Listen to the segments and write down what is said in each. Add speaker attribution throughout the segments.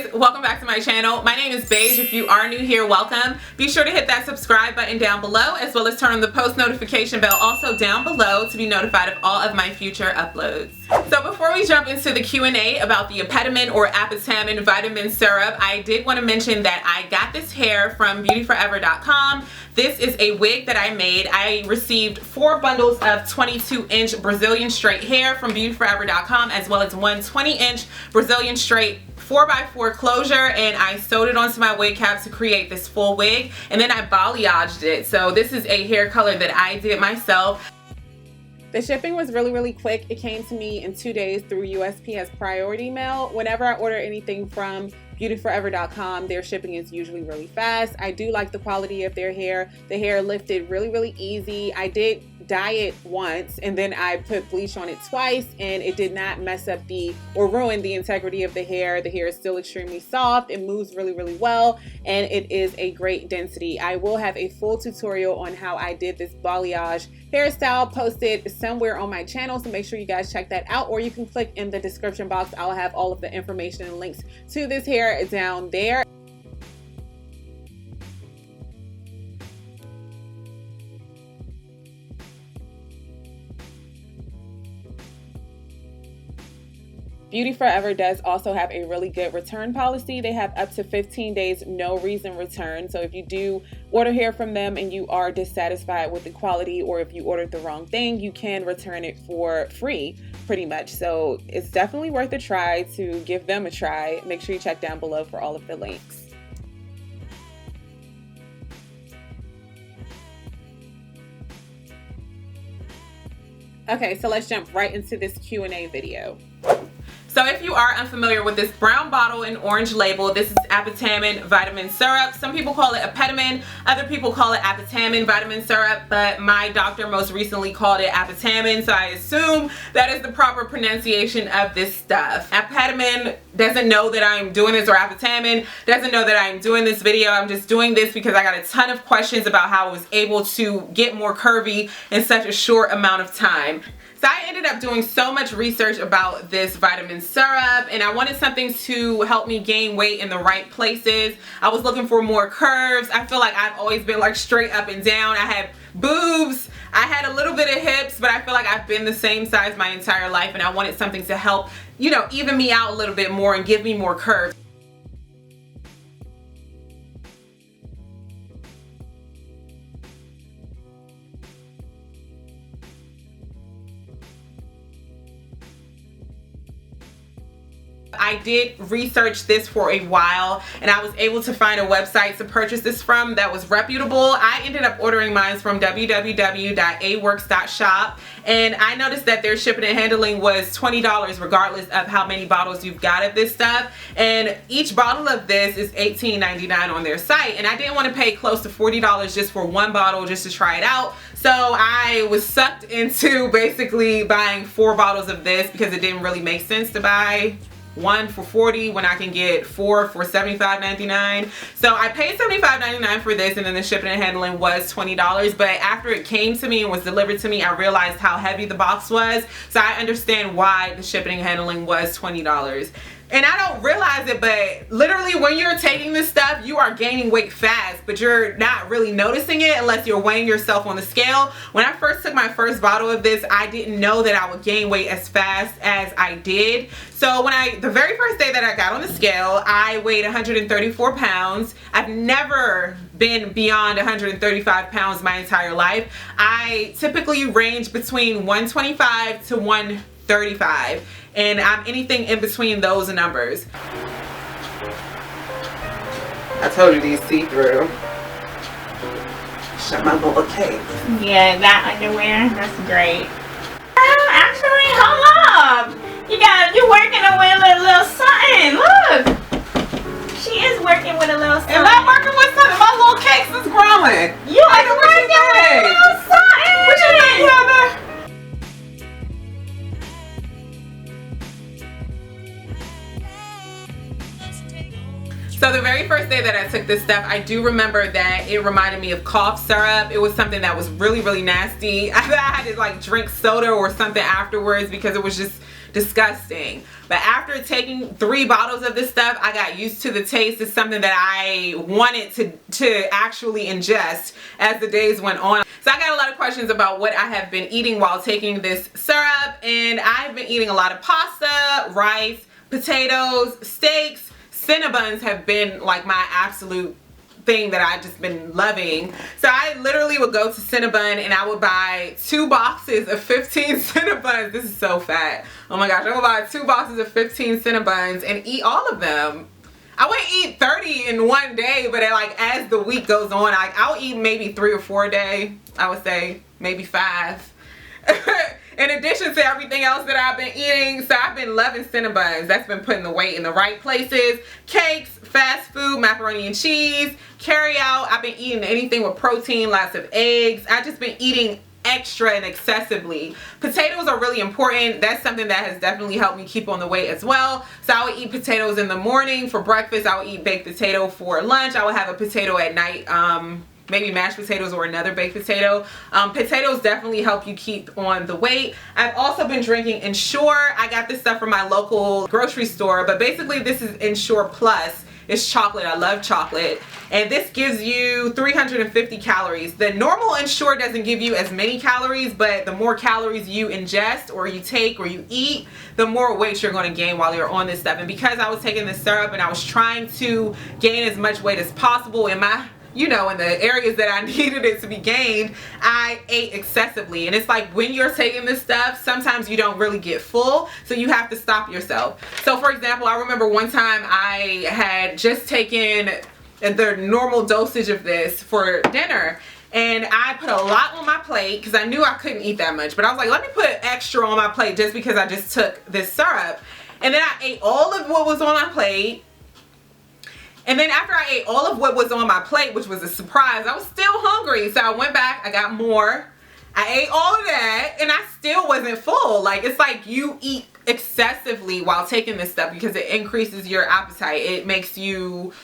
Speaker 1: guys, welcome back to my channel. My name is Beige. If you are new here, welcome. Be sure to hit that subscribe button down below, as well as turn on the post notification bell also down below to be notified of all of my future uploads. So before we jump into the Q&A about the Apetamin or Apetamin vitamin syrup, I did want to mention that I got this hair from beautyforever.com. This is a wig that I made. I received 4 bundles of 22-inch Brazilian straight hair from beautyforever.com, as well as one 20-inch Brazilian straight 4x4 closure, and I sewed it onto my wig cap to create this full wig, and then I balayaged it. So this is a hair color that I did myself. The shipping was really quick. It came to me in 2 days through USPS priority mail. Whenever I order anything from beautyforever.com, their shipping is usually really fast. I do like the quality of their hair. The hair lifted really easy. I did dye it once, and then I put bleach on it twice, and it did not mess up or ruin the integrity of the hair. The hair is still extremely soft. It moves really well, and it is a great density. I will have a full tutorial on how I did this balayage hairstyle posted somewhere on my channel, so make sure you guys check that out, or you can click in the description box. I'll have all of the information and links to this hair down there. Beauty Forever does also have a really good return policy. They have up to 15 days no reason return. So if you do order hair from them and you are dissatisfied with the quality, or if you ordered the wrong thing, you can return it for free pretty much. So it's definitely worth a try to give them a try. Make sure you check down below for all of the links. Okay, so let's jump right into this Q&A video. So if you are unfamiliar with this brown bottle and orange label, this is Apetamin vitamin syrup. Some people call it Apetamin, other people call it Apetamin vitamin syrup, but my doctor most recently called it Apetamin, so I assume that is the proper pronunciation of this stuff. Apetamin doesn't know that I'm doing this, or Apetamin doesn't know that I'm doing this video. I'm just doing this because I got a ton of questions about how I was able to get more curvy in such a short amount of time. So I ended up doing so much research about this vitamin syrup, and I wanted something to help me gain weight in the right places. I was looking for more curves. I feel like I've always been like straight up and down. I had boobs, I had a little bit of hips, but I feel like I've been the same size my entire life, and I wanted something to help, you know, even me out a little bit more and give me more curves. I did research this for a while, and I was able to find a website to purchase this from that was reputable. I ended up ordering mine from www.aworks.shop, and I noticed that their shipping and handling was $20 regardless of how many bottles you've got of this stuff, and each bottle of this is $18.99 on their site, and I didn't want to pay close to $40 just for one bottle just to try it out. So I was sucked into basically buying 4 bottles of this because it didn't really make sense to buy one for $40 when I can get 4 for $75.99. So I paid $75.99 for this, and then the shipping and handling was $20. But after it came to me and was delivered to me, I realized how heavy the box was. So I understand why the shipping and handling was $20. And I don't realize it, but literally when you're taking this stuff, you are gaining weight fast, but you're not really noticing it unless you're weighing yourself on the scale. When I first took my first bottle of this, I didn't know that I would gain weight as fast as I did. So the very first day that I got on the scale, I weighed 134 pounds. I've never been beyond 135 pounds my entire life. I typically range between 125 to 135. And I'm anything in between those numbers. I told you these see-through. Shut my little cake.
Speaker 2: Yeah, that underwear, that's great. Oh, actually, hold up. You're working with a little something. Look. She is working with a little something.
Speaker 1: Am I working with something? My little cakes is growing.
Speaker 2: You are working with a little something.
Speaker 1: What you doing, brother? So the very first first day that I took this stuff, I do remember that it reminded me of cough syrup. It was something that was really, really nasty. I had to like drink soda or something afterwards because it was just disgusting. But after taking 3 bottles of this stuff, I got used to the taste. It's something that I wanted to actually ingest as the days went on. So I got a lot of questions about what I have been eating while taking this syrup, and I've been eating a lot of pasta, rice, potatoes, steaks. Cinnabons have been like my absolute thing that I've just been loving. So I literally would go to Cinnabon and I would buy 2 boxes of 15 Cinnabons. This is so fat. Oh my gosh, I would buy 2 boxes of 15 Cinnabons and eat all of them. I wouldn't eat 30 in one day, but like as the week goes on, I'll eat maybe 3 or 4 a day. I would say maybe 5. In addition to everything else that I've been eating. So I've been loving Cinnabons. That's been putting the weight in the right places. Cakes, fast food, macaroni and cheese, carry out. I've been eating anything with protein, lots of eggs. I've just been eating extra and excessively. Potatoes are really important. That's something that has definitely helped me keep on the weight as well. So I would eat potatoes in the morning for breakfast. I would eat baked potato for lunch. I would have a potato at night. Maybe mashed potatoes or another baked potato. Potatoes definitely help you keep on the weight. I've also been drinking Ensure. I got this stuff from my local grocery store, but basically this is Ensure Plus. It's chocolate. I love chocolate. And this gives you 350 calories. The normal Ensure doesn't give you as many calories, but the more calories you ingest or you take or you eat, the more weight you're going to gain while you're on this stuff. And because I was taking this syrup and I was trying to gain as much weight as possible in my, you know, in the areas that I needed it to be gained, I ate excessively. And it's like when you're taking this stuff, sometimes you don't really get full, so you have to stop yourself. So for example, I remember one time I had just taken the normal dosage of this for dinner, and I put a lot on my plate because I knew I couldn't eat that much, but I was like, let me put extra on my plate just because I just took this syrup. And then I ate all of what was on my plate. And then after I ate all of what was on my plate, which was a surprise, I was still hungry. So I went back, I got more. I ate all of that and I still wasn't full. Like, it's like you eat excessively while taking this stuff because it increases your appetite. It makes you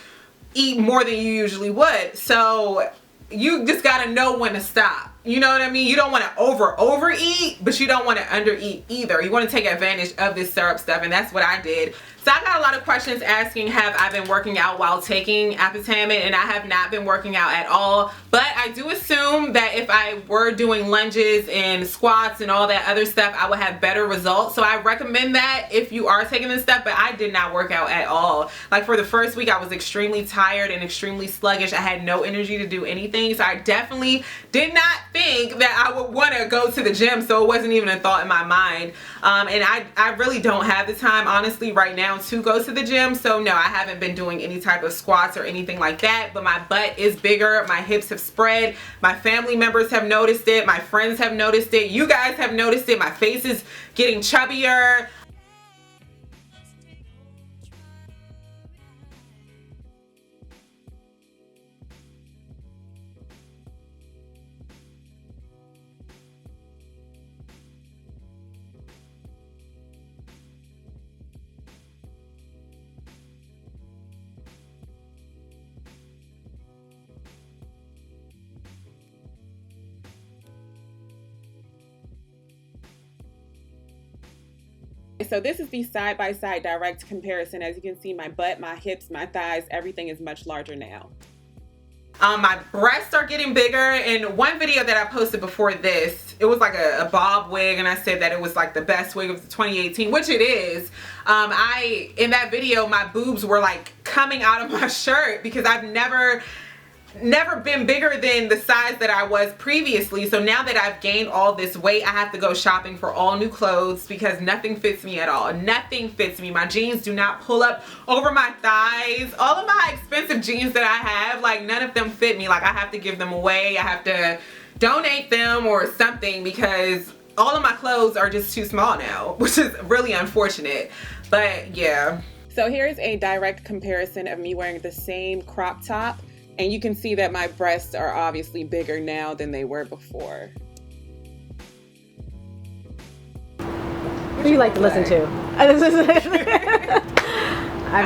Speaker 1: eat more than you usually would. So you just gotta know when to stop. You know what I mean? You don't want to overeat, but you don't want to undereat either. You want to take advantage of this syrup stuff, and that's what I did. So I got a lot of questions asking, have I been working out while taking Apetamin? And I have not been working out at all. But I do assume that if I were doing lunges and squats and all that other stuff, I would have better results. So I recommend that if you are taking this stuff, but I did not work out at all. Like for the first week, I was extremely tired and extremely sluggish. I had no energy to do anything. So I definitely did not think that I would want to go to the gym. So it wasn't even a thought in my mind. And I really don't have the time, honestly, right now to go to the gym. So no, I haven't been doing any type of squats or anything like that, but my butt is bigger, my hips have spread, my family members have noticed it, my friends have noticed it, you guys have noticed it, my face is getting chubbier. So this is the side-by-side direct comparison. As you can see, my butt, my hips, my thighs, everything is much larger now. My breasts are getting bigger. In one video that I posted before this, it was like a bob wig, and I said that it was like the best wig of 2018, which it is. In that video, my boobs were like coming out of my shirt because I've never been bigger than the size that I was previously. So now that I've gained all this weight, I have to go shopping for all new clothes because nothing fits me at all. Nothing fits me. My jeans do not pull up over my thighs. All of my expensive jeans that I have, like none of them fit me. Like I have to give them away. I have to donate them or something because all of my clothes are just too small now, which is really unfortunate. But yeah. So here's a direct comparison of me wearing the same crop top. And you can see that my breasts are obviously bigger now than they were before.
Speaker 3: Who do you like to listen to? I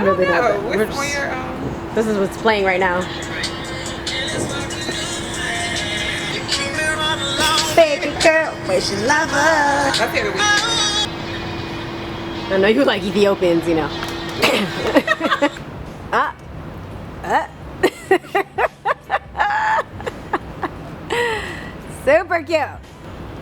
Speaker 3: really don't know.
Speaker 1: Which one
Speaker 3: This is what's playing right now. Baby girl, where's your lover?
Speaker 1: That's the other week.
Speaker 3: I know you like Ethiopians, you know. Super cute.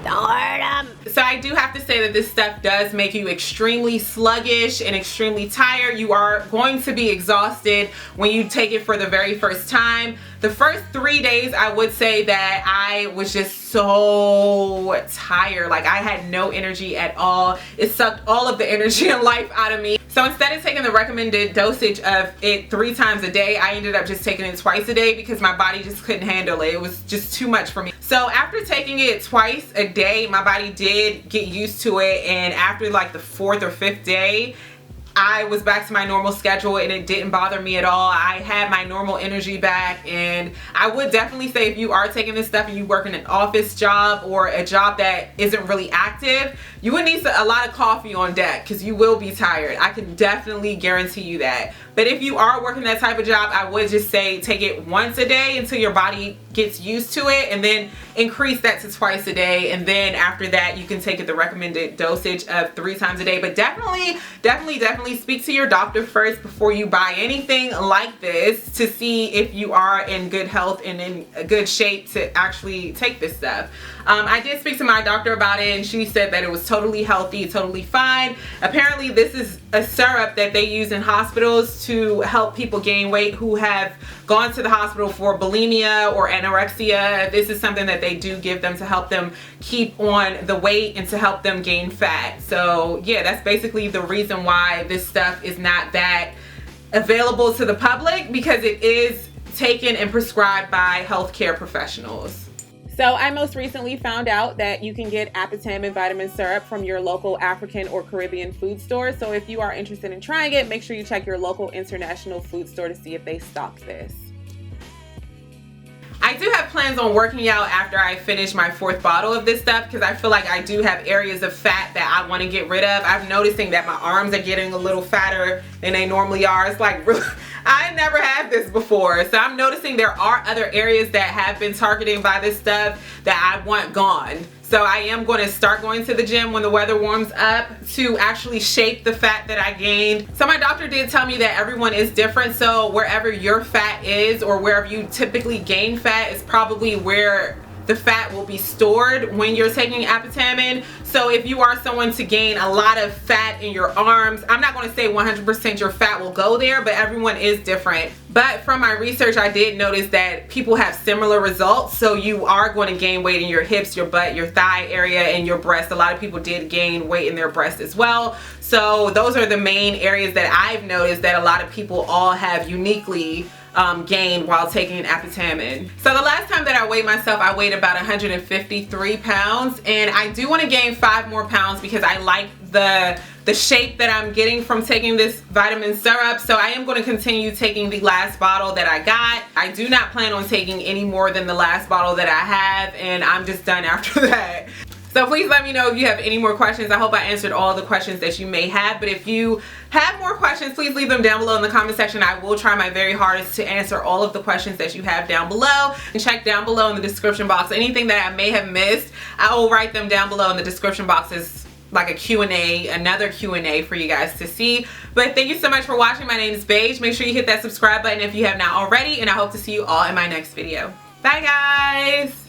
Speaker 3: Don't hurt him.
Speaker 1: So I do have to say that this stuff does make you extremely sluggish and extremely tired. You are going to be exhausted when you take it for the very first time. The first 3 days, I would say that I was just so tired. Like, I had no energy at all. It sucked all of the energy and life out of me. So instead of taking the recommended dosage of it 3 times a day, I ended up just taking it twice a day because my body just couldn't handle it. It was just too much for me. So after taking it twice a day, my body did get used to it, and after like the 4th or 5th day, I was back to my normal schedule and it didn't bother me at all. I had my normal energy back, and I would definitely say if you are taking this stuff and you work in an office job or a job that isn't really active, you would need a lot of coffee on deck because you will be tired. I can definitely guarantee you that. But if you are working that type of job, I would just say take it once a day until your body gets used to it, and then increase that to twice a day, and then after that you can take it the recommended dosage of 3 times a day. But definitely speak to your doctor first before you buy anything like this to see if you are in good health and in a good shape to actually take this stuff. I did speak to my doctor about it, and she said that it was totally healthy, totally fine. Apparently this is a syrup that they use in hospitals to help people gain weight who have gone to the hospital for bulimia or anorexia. This is something that they do give them to help them keep on the weight and to help them gain fat. So yeah, that's basically the reason why this stuff is not that available to the public, because it is taken and prescribed by healthcare professionals. So I most recently found out that you can get Apetamin vitamin syrup from your local African or Caribbean food store. So if you are interested in trying it, make sure you check your local international food store to see if they stock this. I do have plans on working out after I finish my 4th bottle of this stuff, because I feel like I do have areas of fat that I want to get rid of. I'm noticing that my arms are getting a little fatter than they normally are. It's like, really, I never had this before. So I'm noticing there are other areas that have been targeted by this stuff that I want gone. So I am going to start going to the gym when the weather warms up to actually shape the fat that I gained. So my doctor did tell me that everyone is different. So wherever your fat is, or wherever you typically gain fat, is probably where the fat will be stored when you're taking Apetamin. So if you are someone to gain a lot of fat in your arms, I'm not going to say 100% your fat will go there, but everyone is different. But from my research, I did notice that people have similar results. So you are going to gain weight in your hips, your butt, your thigh area, and your breast. A lot of people did gain weight in their breast as well. So those are the main areas that I've noticed that a lot of people all have uniquely gained while taking Apetamin. So the last time that I weighed myself, I weighed about 153 pounds, and I do want to gain 5 more pounds because I like the shape that I'm getting from taking this vitamin syrup. So I am going to continue taking the last bottle that I got. I do not plan on taking any more than the last bottle that I have, and I'm just done after that. So please let me know if you have any more questions. I hope I answered all the questions that you may have, but if you have more questions, please leave them down below in the comment section. I will try my very hardest to answer all of the questions that you have down below, and check down below in the description box. Anything that I may have missed, I will write them down below in the description box as like a Q&A, another Q&A for you guys to see. But thank you so much for watching. My name is Beige. Make sure you hit that subscribe button if you have not already, and I hope to see you all in my next video. Bye guys!